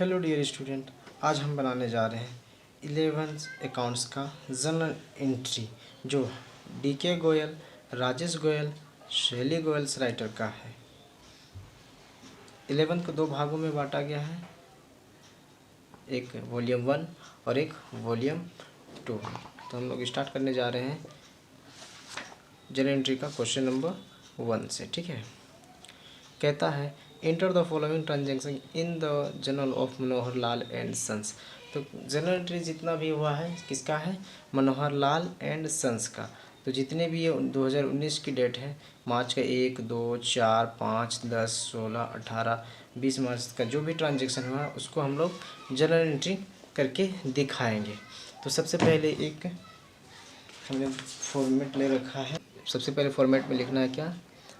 Hello dear student, आज हम बनाने जा रहे हैं 11th अकाउंट्स का जनरल एंट्री जो डीके गोयल, राजेश गोयल, शैली गोयल राइटर का है। 11th को दो भागों में बांटा गया है, एक वॉल्यूम 1 और एक वॉल्यूम 2। तो हम लोग स्टार्ट करने जा रहे हैं जनरल एंट्री का क्वेश्चन नंबर 1 से। ठीक है, कहता है enter the following transaction in the journal of Manohar Lal and sons. तो जनरल एंट्री जितना भी हुआ है किसका है? मनोहर लाल एंड सन्स का। तो जितने भी ये 2019 की डेट है, मार्च का 1, 2, 4, 5, 10, 16, 18, 20 मार्च का जो भी ट्रांजेक्शन हुआ उसको हम लोग जनरल एंट्री करके दिखाएंगे। तो सबसे पहले एक हमने फॉर्मेट ले रखा है। सबसे पहले फॉर्मेट में लिखना है क्या?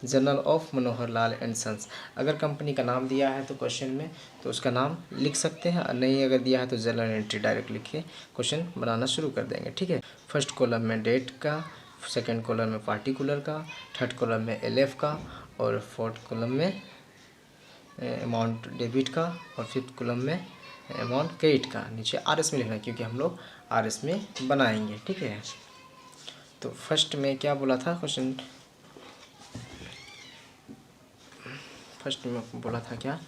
Journal of Manohar Lal and sons. अगर कंपनी का नाम दिया है तो क्वेश्चन में तो उसका नाम लिख सकते हैं, और नहीं अगर दिया है तो जनरल एंट्री डायरेक्ट लिख के क्वेश्चन बनाना शुरू कर देंगे। ठीक है, फर्स्ट कॉलम में डेट का, सेकंड कॉलम में पार्टिकुलर का, थर्ड कॉलम में एलएफ का, और फोर्थ कॉलम में अमाउंट डेबिट का, और फिफ्थ कॉलम में अमाउंट क्रेडिट का। नीचे आरएस में लिखना है क्योंकि हम लोग आरएस में बनाएंगे। ठीक है, तो फर्स्ट में क्या बोला था क्वेश्चन? फर्स्ट में बोला था क्या?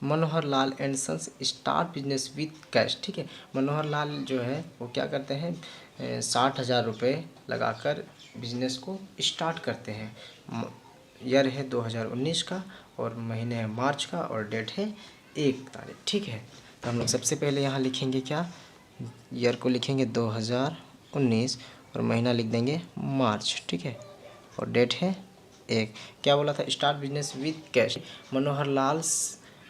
Manohar Lal and sons start business with cash. ठीक है, मनोहर लाल जो है वो क्या करते हैं? 60,000 रुपये लगाकर बिजनेस को स्टार्ट करते हैं। ईयर है 2019 का, और महीने है मार्च का, और डेट है 1 तारीख। ठीक है, तो हम लोग सबसे पहले यहाँ लिखेंगे क्या? ईयर को लिखेंगे 2019 और महीना लिख देंगे मार्च। ठीक है, और डेट है 1। क्या बोला था? Start business with cash. Manohar Lal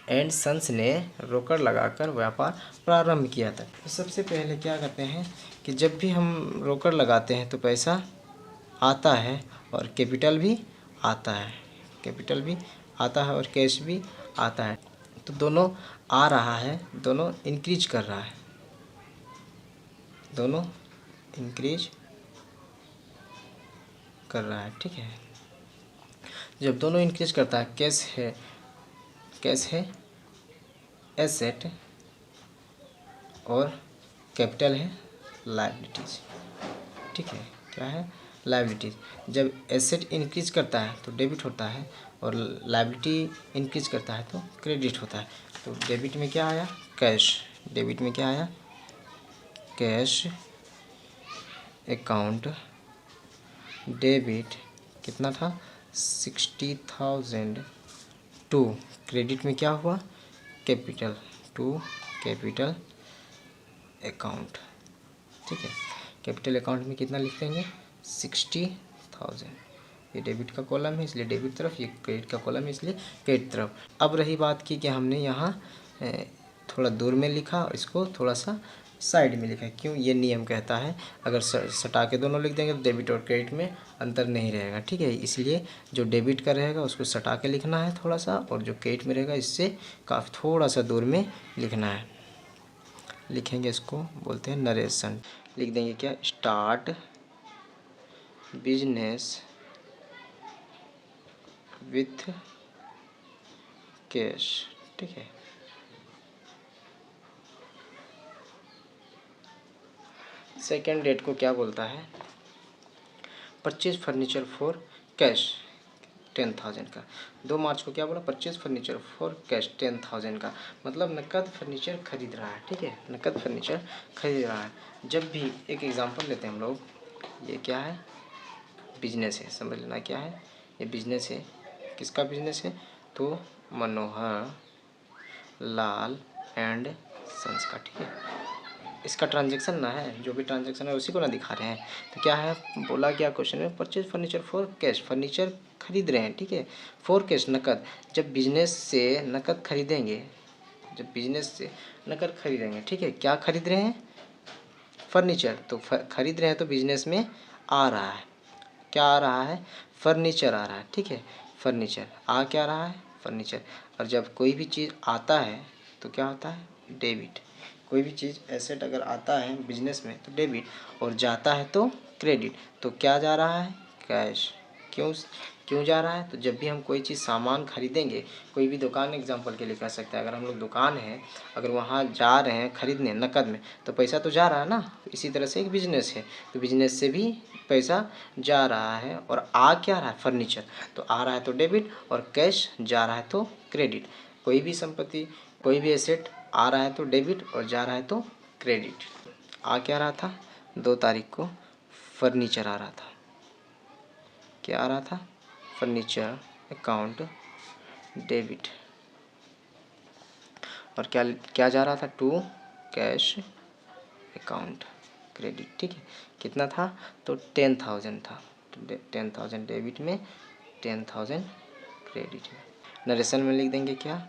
and sons ने रोकड़ लगाकर व्यापार प्रारंभ किया था। तो सबसे पहले क्या करते हैं कि जब भी हम रोकड़ लगाते हैं तो पैसा आता है और कैपिटल भी आता है, कैपिटल भी आता है और कैश भी आता है। तो दोनों आ रहा है, दोनों इंक्रीज कर रहा है, दोनों इंक्रीज कर रहा है। ठीक है, जब दोनों इंक्रीज करता है, कैश है एसेट और कैपिटल है लायबिलिटीज। ठीक है, क्या है? लायबिलिटीज। जब एसेट इंक्रीज करता है तो डेबिट होता है, और लायबिलिटी इंक्रीज करता है तो क्रेडिट होता है। तो डेबिट में क्या आया? कैश। डेबिट में क्या आया? कैश अकाउंट डेबिट कितना था? 60,000 टू क्रेडिट में क्या हुआ? Capital to capital account. ठीक है, कैपिटल अकाउंट में कितना लिख देंगे? 60,000। ये डेबिट का कॉलम है इसलिए डेबिट तरफ, ये क्रेडिट का कॉलम है इसलिए क्रेडिट तरफ। अब रही बात की कि हमने यहाँ थोड़ा दूर में लिखा और इसको थोड़ा सा साइड में लिखा। क्यों? ये नियम कहता है अगर सटा के दोनों लिख देंगे तो डेबिट और क्रेडिट में अंतर नहीं रहेगा। ठीक है, इसलिए जो डेबिट का रहेगा उसको सटा के लिखना है थोड़ा सा, और जो क्रेडिट में रहेगा इससे काफ़ी थोड़ा सा दूर में लिखना है। लिखेंगे, इसको बोलते हैं नरेशन। लिख देंगे क्या? Start business with cash. ठीक है, सेकेंड डेट को क्या बोलता है? परचेज फर्नीचर फॉर कैश 10,000 का। 2 मार्च को क्या बोला? परचेज फर्नीचर फॉर कैश 10,000 का, मतलब नकद फर्नीचर खरीद रहा है। ठीक है, नकद फर्नीचर खरीद रहा है। जब भी एक एग्जांपल लेते हैं हम लोग, ये क्या है? बिजनेस है, समझ लेना क्या है? ये बिजनेस है। किसका बिजनेस है? तो मनोहर लाल एंड सन्स का। ठीक है, इसका ट्रांजेक्शन ना है, जो भी ट्रांजेक्शन है उसी को ना दिखा रहे हैं। तो क्या है बोला क्या क्वेश्चन में? Purchase furniture for cash, furniture खरीद रहे हैं। ठीक है, फॉर कैश नकद। जब बिजनेस से नकद खरीदेंगे, जब बिजनेस से नकद खरीदेंगे, ठीक है, क्या खरीद रहे हैं? फर्नीचर। तो खरीद रहे हैं तो बिजनेस में आ रहा है, क्या आ रहा है? फर्नीचर आ रहा है। ठीक है, फर्नीचर आ क्या रहा है? फर्नीचर। और जब कोई भी चीज़ आता है तो क्या होता है? डेबिट। कोई भी चीज़ एसेट अगर आता है बिजनेस में तो डेबिट, और जाता है तो क्रेडिट। तो क्या जा रहा है? कैश। क्यों? क्यों जा रहा है? तो जब भी हम कोई चीज़ सामान खरीदेंगे, कोई भी दुकान एग्जांपल के लिए कह सकते हैं, अगर हम लोग दुकान है, अगर वहाँ जा रहे हैं खरीदने नकद में, तो पैसा तो जा रहा है ना। इसी तरह से एक बिजनेस है, तो बिजनेस से भी पैसा जा रहा है। और आ क्या रहा है? फर्नीचर। तो आ रहा है तो डेबिट, और कैश जा रहा है तो क्रेडिट। कोई भी संपत्ति, कोई भी एसेट आ रहा है तो डेबिट और जा रहा है तो क्रेडिट। आ क्या रहा था? 2 तारीख को फर्नीचर आ रहा था। क्या आ रहा था? Furniture account debit. और क्या क्या जा रहा था? To cash account credit. ठीक है, कितना था? तो 10,000 था। 10,000 डेबिट में, 10,000 क्रेडिट में। नरेशन में लिख देंगे क्या?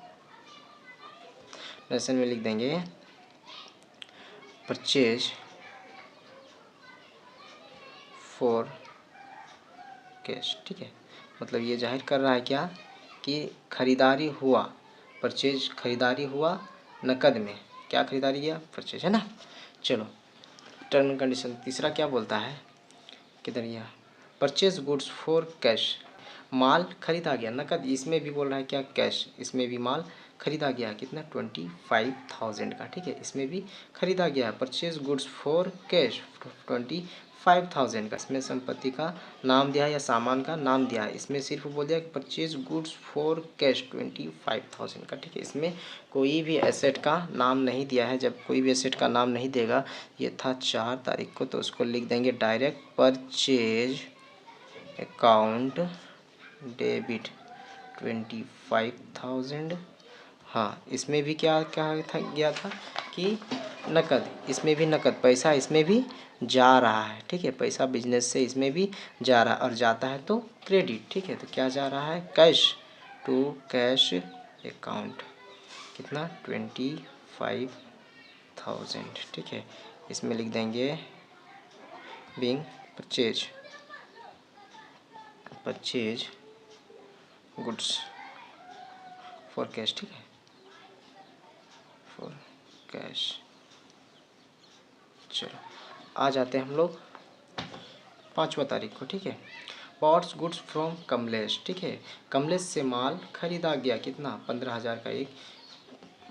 नरेशन में लिख देंगे परचेज फॉर कैश। ठीक है, मतलब ये जाहिर कर रहा है क्या कि खरीदारी हुआ, परचेज खरीदारी हुआ नकद में। क्या खरीदारी किया? परचेज, है ना। चलो टर्म एंड कंडीशन तीसरा क्या बोलता है? किधर गया? Purchase goods for cash. माल खरीदा गया नकद, इसमें भी बोल रहा है क्या? कैश। इसमें भी माल खरीदा गया है, कितना? 25,000 का। ठीक है, इसमें भी खरीदा गया है। परचेज गुड्स फॉर कैश 25,000 का। इसमें संपत्ति का नाम दिया है या सामान का नाम दिया है, इसमें सिर्फ बोल दिया कि परचेज गुड्स फॉर कैश 25,000 का। ठीक है, इसमें कोई भी एसेट का नाम नहीं दिया है। जब कोई भी एसेट का नाम नहीं देगा, ये था 4 तारीख को, तो उसको लिख देंगे डायरेक्ट परचेज अकाउंट डेबिट 25,000। हाँ, इसमें भी क्या क्या था गया था कि नकद, इसमें भी नकद पैसा इसमें भी जा रहा है। ठीक है, पैसा बिजनेस से इसमें भी जा रहा है, और जाता है तो क्रेडिट। ठीक है, तो क्या जा रहा है? Cash to cash account. कितना? 25,000। ठीक है, इसमें लिख देंगे being purchase goods for cash. ठीक है, फॉर कैश। चलो आ जाते हैं हम लोग 5वां तारीख को। ठीक है, बॉट्स गुड्स फ्रॉम कमलेश। ठीक है, कमलेश से माल खरीदा गया। कितना? 15,000 का एक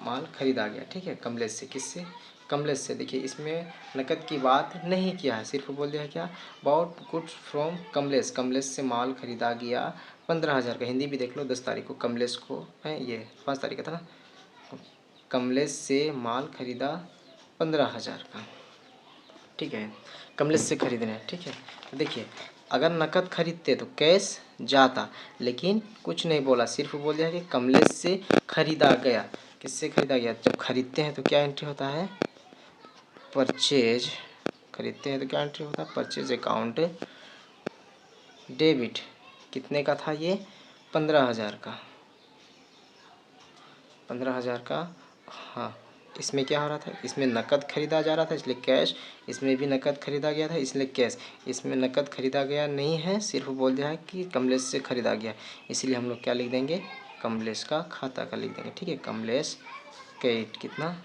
माल खरीदा गया। ठीक है, कमलेश से। किससे? कमलेश से। देखिए इसमें नकद की बात नहीं किया है, सिर्फ बोल दिया क्या? Bought goods from Kamlesh. Kamlesh से माल खरीदा गया 15,000 का। हिंदी भी देख लो, 10 तारीख को कमलेश को है, ये 5 तारीख का था ना। कमलेश से माल खरीदा 15,000 का। ठीक है, कमलेश से खरीदना है। ठीक है, तो देखिए अगर नकद खरीदते तो कैश जाता, लेकिन कुछ नहीं बोला, सिर्फ बोल दिया कि कमलेश से खरीदा गया। किससे खरीदा गया? जब खरीदते हैं तो क्या एंट्री होता है? परचेज। खरीदते हैं तो क्या एंट्री होता है? Purchase account debit. कितने का था ये? 15,000 का। 15,000 का। हाँ, इसमें क्या हो रहा था? इसमें नकद खरीदा जा रहा था इसलिए कैश, इसमें भी नकद खरीदा गया था इसलिए कैश। इसमें नकद खरीदा गया नहीं है, सिर्फ बोल दिया है कि कमलेश से खरीदा गया, इसलिए हम लोग क्या लिख देंगे? कमलेश का खाता का लिख देंगे। ठीक है, कमलेश क्रेडिट। कितना?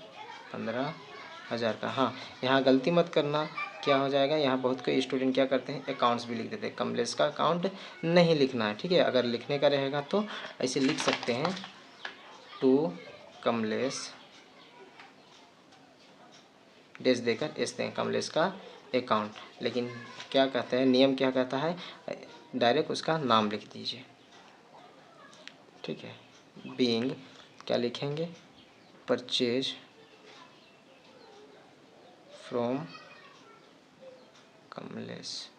15,000 का। हाँ, यहाँ गलती मत करना, क्या हो जाएगा? यहाँ बहुत कोई स्टूडेंट क्या करते हैं? अकाउंट्स भी लिख देते हैं, कमलेश का अकाउंट नहीं लिखना है। ठीक है, अगर लिखने का रहेगा तो ऐसे लिख सकते हैं, टू कमलेश डेस देकर एस दें, कमलेश का अकाउंट। लेकिन क्या कहते हैं, नियम क्या कहता है? डायरेक्ट उसका नाम लिख दीजिए। ठीक है, बीइंग क्या लिखेंगे? Purchase from Kamlesh.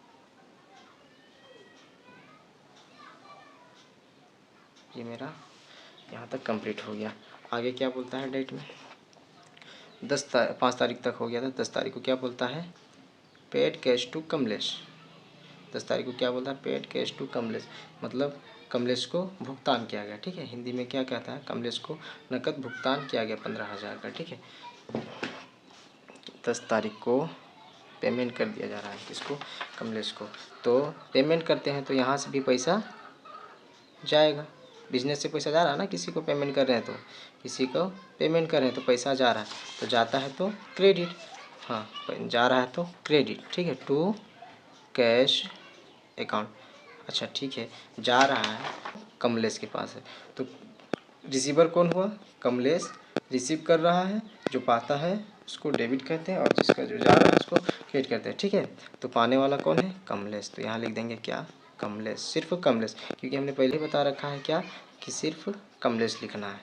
ये मेरा यहाँ तक कंप्लीट हो गया। आगे क्या बोलता है डेट में? 5 तारीख तक हो गया था। 10 तारीख को क्या बोलता है? Paid cash to Kamlesh. 10 तारीख को क्या बोलता है? पेड कैश टू कमलेश, मतलब कमलेश को भुगतान किया गया। ठीक है, हिंदी में क्या कहता है? कमलेश को नकद भुगतान किया गया 15,000 का। ठीक है, 10 तारीख को पेमेंट कर दिया जा रहा है। किसको? कमलेश को। तो पेमेंट करते हैं तो यहाँ से भी पैसा जाएगा, बिजनेस से पैसा जा रहा है ना, किसी को पेमेंट कर रहे हैं तो किसी को पेमेंट कर रहे हैं तो पैसा जा रहा है, तो जाता है तो क्रेडिट। हाँ, जा रहा है तो क्रेडिट। ठीक है, टू कैश अकाउंट। अच्छा ठीक है, जा रहा है कमलेश के पास है, तो रिसीवर कौन हुआ? कमलेश रिसीव कर रहा है, जो पाता है उसको डेबिट कहते हैं और जिसका जो जा रहा है उसको क्रेडिट कहते हैं। ठीक है, तो पाने वाला कौन है? कमलेश। तो यहाँ लिख देंगे क्या? कमलेश, सिर्फ कमलेश, क्योंकि हमने पहले ही बता रखा है क्या कि सिर्फ कमलेश लिखना है।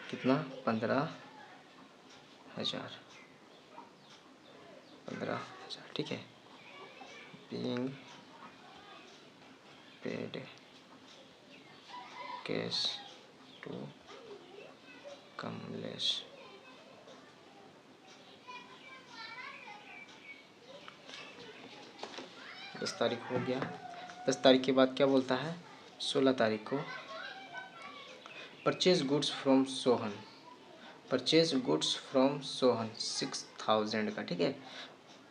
कितना? 15,000, 15,000। ठीक है, being paid cash to Kamlesh. दस तारीख हो गया। 10 तारीख के बाद क्या बोलता है? 16 तारीख को purchase goods from Sohan, purchase goods from Sohan 6,000 का। ठीक है,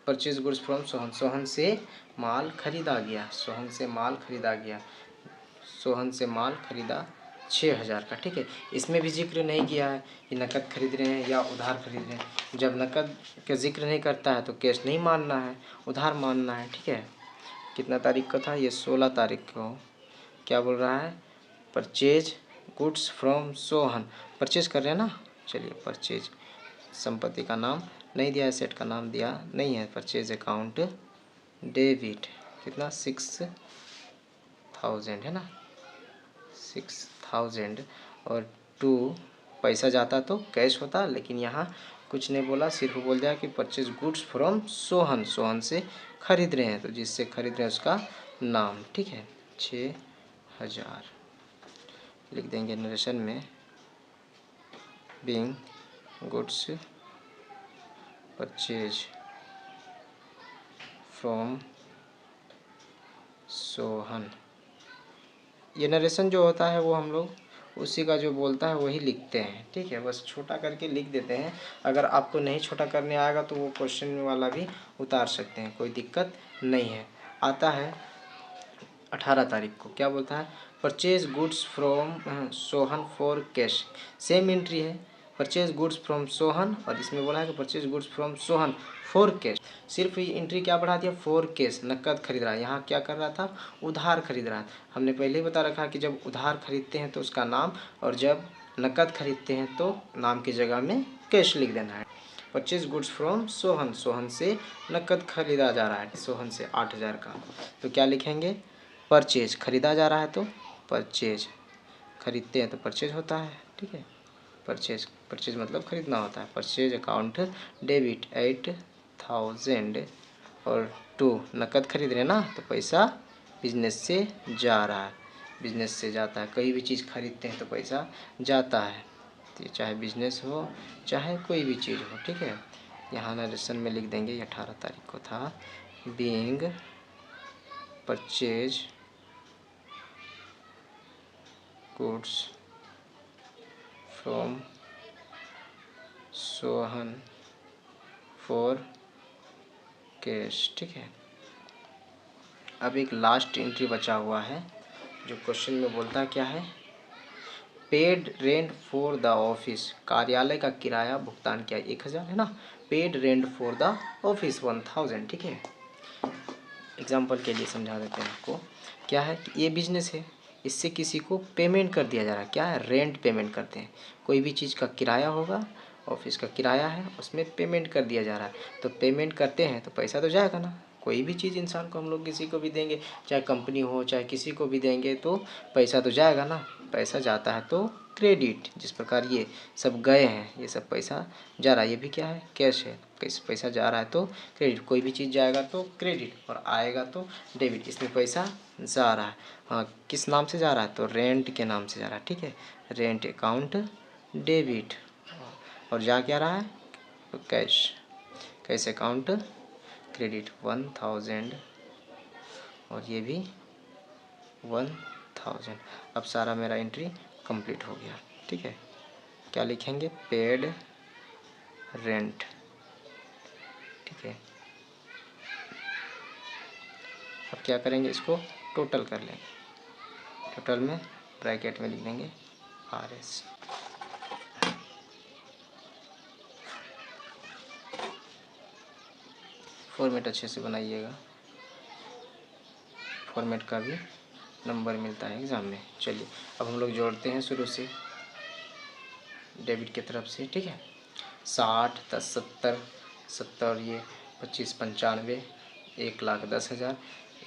purchase goods from Sohan, Sohan से माल खरीदा गया, सोहन से माल खरीदा गया, सोहन से माल खरीदा 6,000 का। ठीक है, इसमें भी जिक्र नहीं किया है कि नकद खरीद रहे हैं या उधार खरीद रहे हैं। जब नकद का जिक्र नहीं करता है तो कैश नहीं मानना है, उधार मानना है। ठीक है, कितना तारीख का था ये? 16 तारीख को। क्या बोल रहा है? Purchase goods from Sohan, purchase कर रहे हैं ना। चलिए, परचेज, संपत्ति का नाम नहीं दिया है, सेट का नाम दिया नहीं है। परचेज अकाउंट डेबिट, कितना? 6,000 है ना, 6,000। और 2 पैसा जाता तो कैश होता, लेकिन यहाँ कुछ नहीं बोला, सिर्फ बोल दिया कि purchase goods from Sohan, Sohan से खरीद रहे हैं, तो जिससे खरीद रहे हैं उसका नाम। ठीक है, 6,000 लिख देंगे नरेशन में। Being goods purchase from Sohan, ये नरेशन जो होता है वो हम लोग उसी का जो बोलता है वही लिखते हैं। ठीक है, बस छोटा करके लिख देते हैं। अगर आपको नहीं छोटा करने आएगा तो वो क्वेश्चन वाला भी उतार सकते हैं, कोई दिक्कत नहीं है। आता है 18 तारीख को, क्या बोलता है? Purchase goods from Sohan for cash, same entry है, परचेज गुड्स फ्रॉम सोहन, और इसमें बोला है कि purchase goods from Sohan for cash. सिर्फ ये एंट्री क्या बढ़ा दिया? फॉर कैश, नकद खरीद रहा है। यहाँ क्या कर रहा था? उधार खरीद रहा है। हमने पहले ही बता रखा कि जब उधार खरीदते हैं तो उसका नाम, और जब नकद खरीदते हैं तो नाम की जगह में कैश लिख देना है। Purchase goods from Sohan, Sohan से नकद खरीदा जा रहा है, सोहन से 8,000 का। तो क्या लिखेंगे? परचेज, खरीदा जा रहा है तो परचेज, खरीदते हैं तो परचेज होता है। ठीक है, परचेज, परचेज मतलब खरीदना होता है। परचेज अकाउंट डेबिट 8,000, और 2 नकद खरीद रहे हैं ना, तो पैसा बिजनेस से जा रहा है, बिजनेस से जाता है। कहीं भी चीज़ खरीदते हैं तो पैसा जाता है, तो चाहे बिजनेस हो चाहे कोई भी चीज़ हो। ठीक है, यहाँ नरेशन में लिख देंगे, 18 तारीख को था। Being purchase goods from Sohan for cash. ठीक है, अब एक लास्ट एंट्री बचा हुआ है जो क्वेश्चन में बोलता क्या है? Paid rent for the office, कार्यालय का किराया भुगतान किया 1,000 है ना। Paid rent for the office 1,000। ठीक है, एग्जाम्पल के लिए समझा देते हैं आपको। क्या है कि ये बिजनेस है, इससे किसी को पेमेंट कर दिया जा रहा है। क्या है? रेंट पेमेंट करते हैं। कोई भी चीज़ का किराया होगा, ऑफिस का किराया है, उसमें पेमेंट कर दिया जा रहा है। तो पेमेंट करते हैं तो पैसा तो जाएगा ना। कोई भी चीज़ इंसान को हम लोग किसी को भी देंगे, चाहे कंपनी हो चाहे किसी को भी देंगे, तो पैसा तो जाएगा ना। पैसा जाता है तो क्रेडिट, जिस प्रकार ये सब गए हैं, ये सब पैसा जा रहा है, ये भी क्या है? कैश है। कैसे पैसा जा रहा है तो क्रेडिट, कोई भी चीज़ जाएगा तो क्रेडिट और आएगा तो डेबिट। इसमें पैसा जा रहा है, हाँ, किस नाम से जा रहा है? तो रेंट के नाम से जा रहा है। ठीक है, रेंट अकाउंट डेबिट, और जा क्या रहा है? तो कैश, कैश अकाउंट क्रेडिट 1,000, और ये भी 1,000। अब सारा मेरा एंट्री कंप्लीट हो गया। ठीक है, क्या लिखेंगे? Paid rent. ठीक है, अब क्या करेंगे? इसको टोटल कर लेंगे। टोटल में ब्रैकेट में लिख देंगे RS। फॉर्मेट अच्छे से बनाइएगा। फॉर्मेट का भी नंबर मिलता है एग्ज़ाम में। चलिए अब हम लोग जोड़ते हैं शुरू से डेबिट की तरफ से, ठीक है। 60, 10, 70, 70 ये 25, 95, 1,10,000,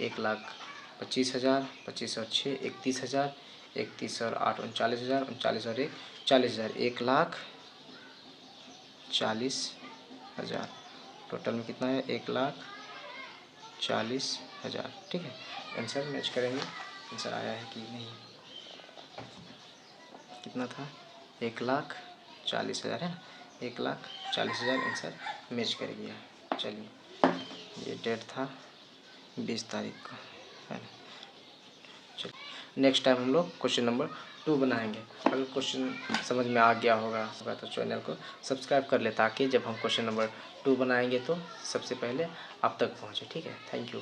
1,25,000, 25 और 6 31,000, 31 और 8 39,000, 39 और 1 40,000, 1,40,000। टोटल में कितना है? 1,40,000, ठीक है। आंसर मैच करेंगे, आंसर आया है कि नहीं। कितना था? 1,40,000 है ना, 1,40,000 आंसर मैच कर गया। चलिए ये डेट था 20 तारीख को, है ना। चलिए नेक्स्ट टाइम हम लोग क्वेश्चन नंबर 2 बनाएंगे। अगर क्वेश्चन समझ में आ गया होगा तो चैनल को सब्सक्राइब कर ले, ताकि जब हम क्वेश्चन नंबर 2 बनाएंगे तो सबसे पहले आप तक पहुँचे, ठीक है। Thank you.